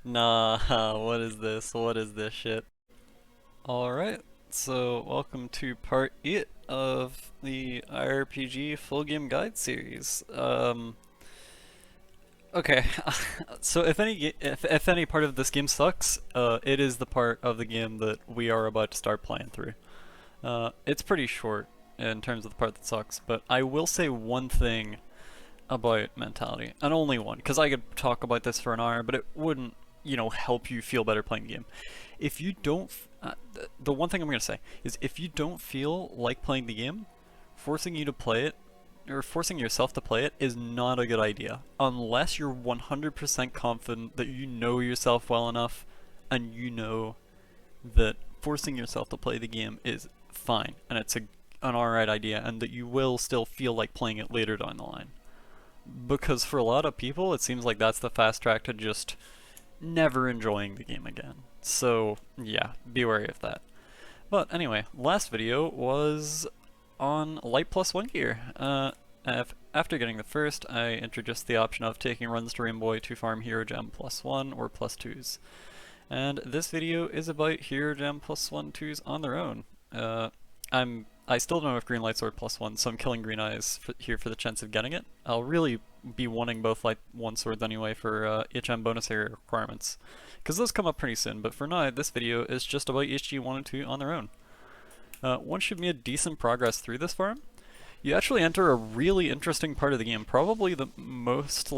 Nah, what is this? What is this shit? Alright, so welcome to part 8 of the IRPG full game guide series. Okay, so if any part of this game sucks, it is the part of the game that we are about to start playing through. It's pretty short in terms of the part that sucks, but I will say one thing about mentality, and only one, because I could talk about this for an hour, but it wouldn't, help you feel better playing the game. If you don't, the one thing I'm going to say is if you don't feel like playing the game, forcing you to play it, or forcing yourself to play it is not a good idea, unless you're 100% confident that you know yourself well enough, and you know that forcing yourself to play the game is fine, and it's an alright idea, and that you will still feel like playing it later down the line. Because for a lot of people, it seems like that's the fast track to just never enjoying the game again. So yeah, be wary of that. But anyway, last video was on light plus one gear. After getting the first, I introduced the option of taking runs to rainboy to farm hero gem plus one or plus twos. And this video is about hero gem plus one twos on their own. I still don't have green light sword plus one, so I'm killing green eyes here for the chance of getting it. I'll really be wanting both light one swords anyway for HM bonus area requirements, because those come up pretty soon, but for now, this video is just about HG 1 and 2 on their own. Once you've made decent progress through this farm, you actually enter a really interesting part of the game, probably the most,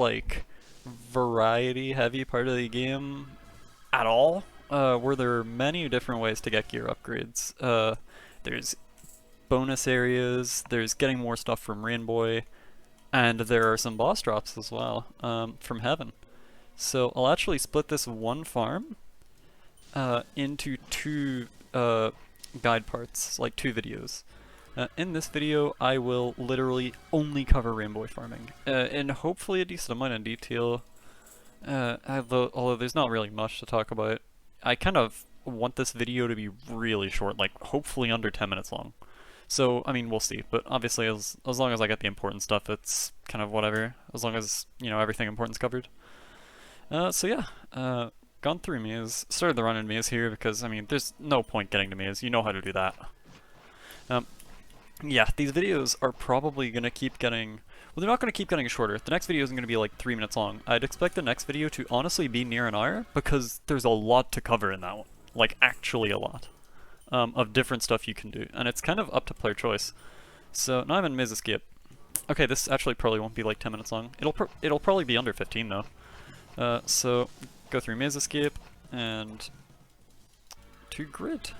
variety heavy part of the game at all, where there are many different ways to get gear upgrades. There's bonus areas, there's getting more stuff from Rainboy, and there are some boss drops as well, from Heaven. So I'll actually split this one farm into two guide parts, like two videos. In this video, I will literally only cover Rainboy farming, and hopefully a decent amount of detail, although there's not really much to talk about. I kind of want this video to be really short, like hopefully under 10 minutes long. So, I mean, we'll see, but obviously as long as I get the important stuff, it's kind of whatever, as long as, everything important's covered. So yeah, gone through maze, started the run in maze here because, I mean, there's no point getting to maze, you know how to do that. Yeah, these videos are probably gonna keep getting, well, they're not gonna keep getting shorter. The next video isn't gonna be like 3 minutes long. I'd expect the next video to honestly be near an hour because there's a lot to cover in that one. Like, actually a lot. Of different stuff you can do, and it's kind of up to player choice. So now I'm in maze escape. Okay, this actually probably won't be like 10 minutes long. It'll probably be under 15 though. So go through maze escape and to grid.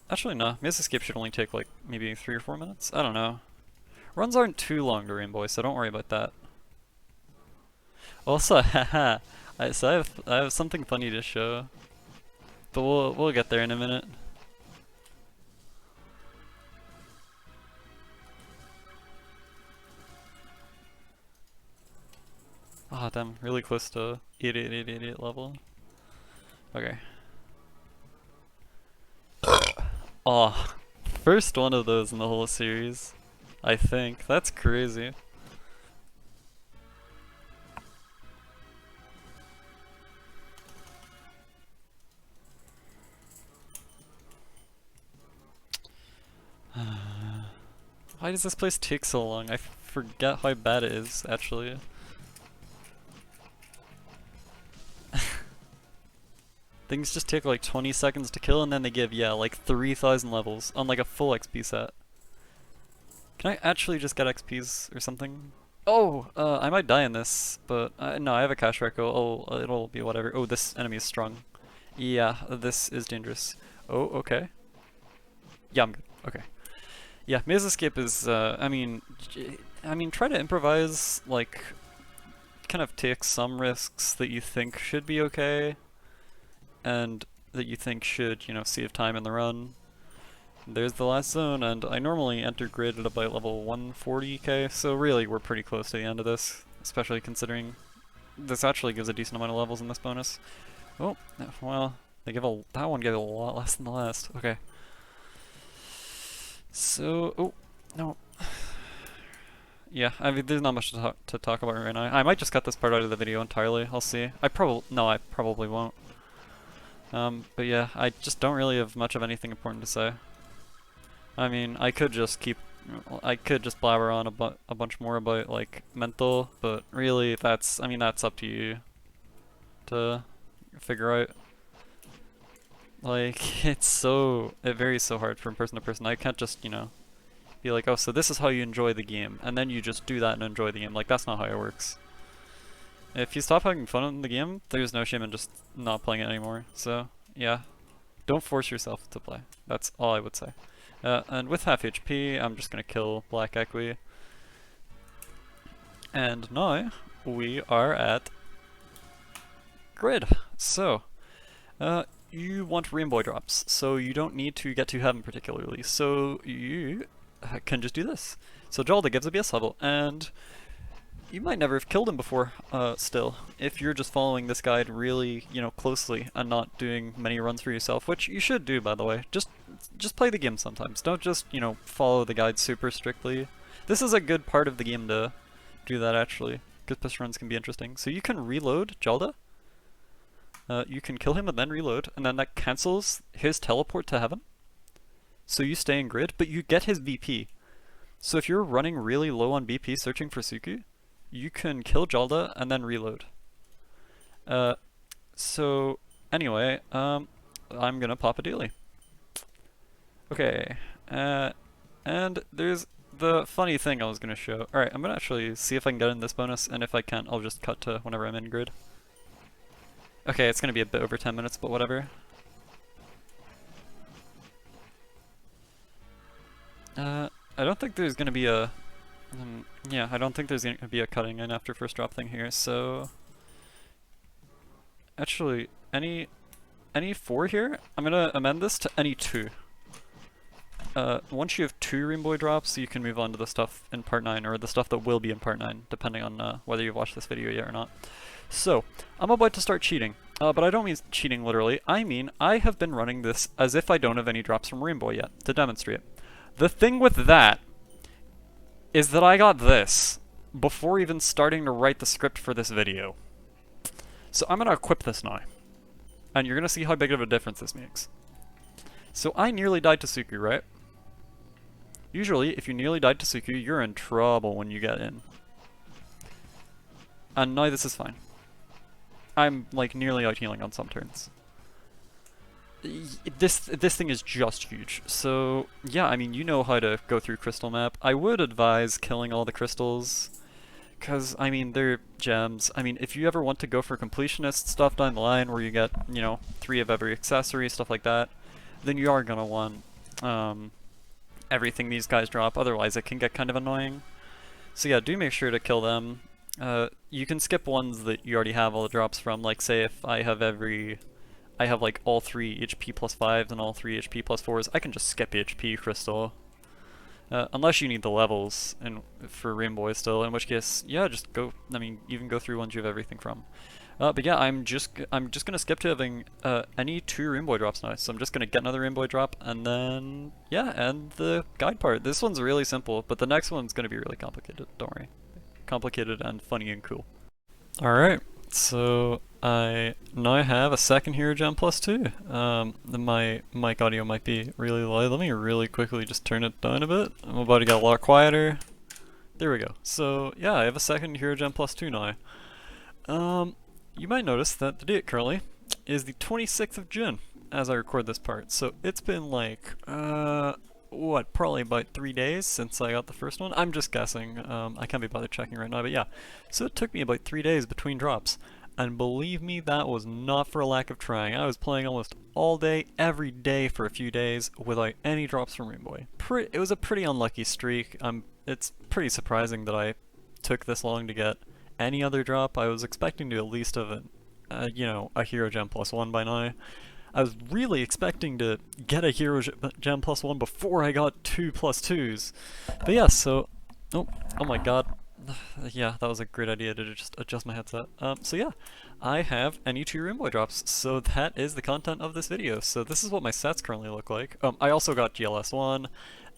Actually no, maze escape should only take like maybe 3 or 4 minutes. I don't know. Runs aren't too long to rainbow, so don't worry about that. Also, haha. So I have something funny to show, but we'll get there in a minute. Ah, damn, really close to 8888 level. Okay. Oh, first one of those in the whole series, I think. That's crazy. Why does this place take so long? I forget how bad it is, actually. Things just take like 20 seconds to kill and then they give, yeah, like 3,000 levels on like a full XP set. Can I actually just get XPs or something? Oh, I might die in this, but no, I have a cash reco. Oh, it'll be whatever. Oh, this enemy is strong. Yeah, this is dangerous. Oh, okay. Yeah, I'm good. Okay. Yeah, maze escape is, I mean, try to improvise, like, kind of take some risks that you think should be okay, and that you think should, save time in the run. There's the last zone, and I normally enter grid at about level 140k, so really we're pretty close to the end of this, especially considering this actually gives a decent amount of levels in this bonus. Oh, well, that one gave a lot less than the last. Okay. So, oh, no. yeah, I mean, there's not much to talk about right now. I might just cut this part out of the video entirely. I'll see. I probably won't. But yeah, I just don't really have much of anything important to say. I mean, I could just blabber on a bunch more about like mental, but really, that's up to you to figure out. Like, it varies so hard from person to person. I can't just, be like, oh, so this is how you enjoy the game, and then you just do that and enjoy the game. Like, that's not how it works. If you stop having fun in the game, there's no shame in just not playing it anymore. So, yeah. Don't force yourself to play. That's all I would say. And with half HP, I'm just gonna kill Black Equi. And now, we are at grid. So, you want rainboy drops, so you don't need to get to heaven particularly, so you can just do this. So Jalda gives a BS level, and you might never have killed him before, still, if you're just following this guide really, closely and not doing many runs for yourself, which you should do, by the way. Just play the game sometimes. Don't just, follow the guide super strictly. This is a good part of the game to do that, actually, because push runs can be interesting. So you can reload Jalda. You can kill him and then reload, and then that cancels his teleport to heaven. So you stay in grid, but you get his BP. So if you're running really low on BP searching for Tsuku, you can kill Jalda and then reload. So anyway, I'm gonna pop a daily. Okay, and there's the funny thing I was gonna show. Alright, I'm gonna actually see if I can get in this bonus, and if I can't, I'll just cut to whenever I'm in grid. Okay, it's gonna be a bit over 10 minutes, but whatever. I don't think there's gonna be a... yeah, I don't think there's gonna be a cutting in after first drop thing here, so... Actually, any 4 here, I'm gonna amend this to any 2. Once you have 2 rainbow drops, you can move on to the stuff in part 9, or the stuff that will be in part 9, depending on whether you've watched this video yet or not. So, I'm about to start cheating, but I don't mean cheating literally. I mean, I have been running this as if I don't have any drops from rainbow yet, to demonstrate. The thing with that is that I got this before even starting to write the script for this video. So I'm gonna equip this now, and you're gonna see how big of a difference this makes. So I nearly died to Tsuku, right? Usually, if you nearly died to Tsuku, you're in trouble when you get in. And now this is fine. I'm like nearly out healing on some turns. This thing is just huge. So yeah, I mean, you know how to go through crystal map. I would advise killing all the crystals, because I mean they're gems. I mean, if you ever want to go for completionist stuff down the line where you get 3 of every accessory, stuff like that, then you are gonna want everything these guys drop. Otherwise, it can get kind of annoying. So yeah, do make sure to kill them. You can skip ones that you already have all the drops from, like say if I have like all 3 HP plus 5s and all 3 HP plus 4s, I can just skip HP crystal. Unless you need the levels for rainbow still, in which case, yeah, just go, I mean, you can go through ones you have everything from. But yeah, I'm just gonna skip to having any 2 rainbow drops now, so I'm just gonna get another rainbow drop, and then, yeah, end the guide part. This one's really simple, but the next one's gonna be really complicated, don't worry. Complicated and funny and cool. Alright, so I now have a second hero gem plus 2. My mic audio might be really loud. Let me really quickly just turn it down a bit. I'm about to get a lot quieter. There we go. So yeah, I have a second hero gem plus 2 now. You might notice that the date currently is the 26th of June as I record this part. So it's been like, what, probably about 3 days since I got the first one? I'm just guessing. I can't be bothered checking right now, but yeah. So it took me about 3 days between drops. And believe me, that was not for a lack of trying. I was playing almost all day, every day for a few days without any drops from Rainboy. It was a pretty unlucky streak. It's pretty surprising that I took this long to get any other drop. I was expecting to at least have a hero gem plus 1 by now. I was really expecting to get a hero gem plus 1 before I got 2 plus 2s. But yeah, so... Oh my god. Yeah, that was a great idea to just adjust my headset. So yeah, I have any 2 rainbow drops, so that is the content of this video. So this is what my sets currently look like. I also got GLS1,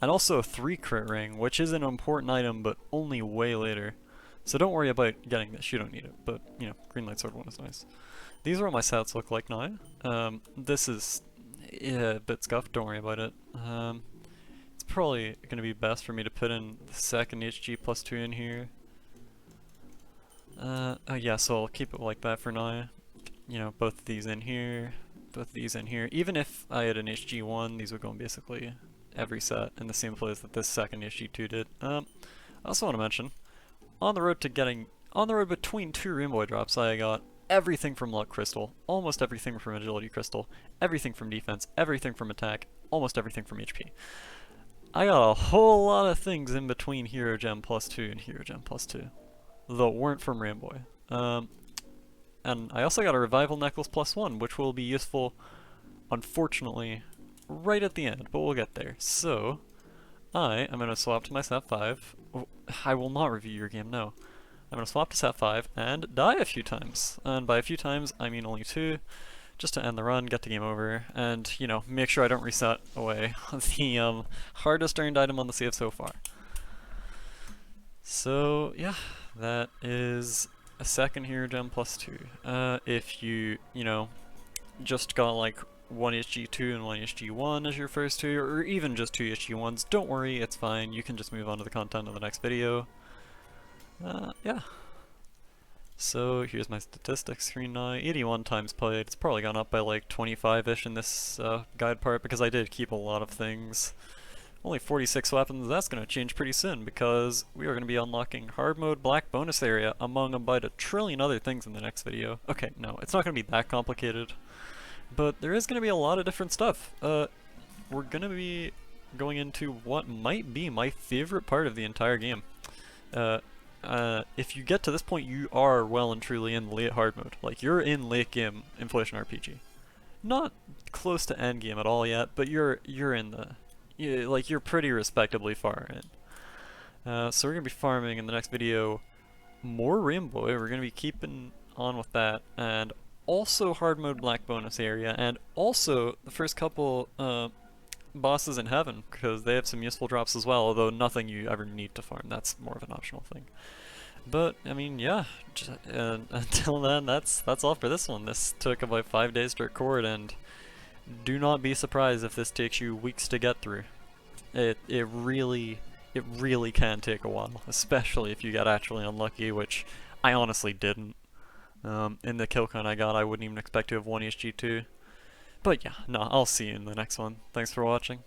and also a 3 crit ring, which is an important item, but only way later. So don't worry about getting this, you don't need it, but, you know, green light sword 1 is nice. These are what my stats look like now. This is a bit scuffed, don't worry about it. It's probably going to be best for me to put in the second HG plus 2 in here. Oh yeah, so I'll keep it like that for now. You know, both of these in here, both of these in here. Even if I had an HG1, these would go in basically every set in the same place that this second HG2 did. I also want to mention, on the road between 2 rainboy drops, I got everything from luck crystal, almost everything from agility crystal, everything from defense, everything from attack, almost everything from HP. I got a whole lot of things in between Hero Gem plus 2 and Hero Gem plus 2 that weren't from rainboy. And I also got a revival necklace plus 1, which will be useful, unfortunately, right at the end, but we'll get there. So, I am going to swap to my sat 5. I will not review your game, no. I'm going to swap to sat 5 and die a few times. And by a few times, I mean only 2, just to end the run, get the game over, and, you know, make sure I don't reset away the hardest earned item on the save so far. So, yeah, that is a second Hero Gem plus 2. If you know, just got like 1 HG2 and 1 HG1 as your first 2, or even just 2 HG1s, don't worry, it's fine. You can just move on to the content of the next video. Yeah. So here's my statistics screen now. 81 times played. It's probably gone up by like 25-ish in this guide part because I did keep a lot of things. Only 46 weapons. That's going to change pretty soon because we are going to be unlocking hard mode black bonus area among about a trillion other things in the next video. Okay, no, it's not going to be that complicated, but there is going to be a lot of different stuff. We're going to be going into what might be my favorite part of the entire game. If you get to this point, you are well and truly in late hard mode. Like, you're in late game InflationRPG. Not close to end game at all yet, but you're in the... you're pretty respectably far in. So we're going to be farming in the next video more rainboy. We're going to be keeping on with that, and also hard mode black bonus area, and also the first couple bosses in heaven, because they have some useful drops as well, although nothing you ever need to farm. That's more of an optional thing. But I mean, yeah, until then, that's all for this one. This took about 5 days to record, and do not be surprised if this takes you weeks to get through. It really can take a while, especially if you get actually unlucky, which I honestly didn't. In the kill count I got, I wouldn't even expect to have 1 HG2. But yeah, no, I'll see you in the next one. Thanks for watching.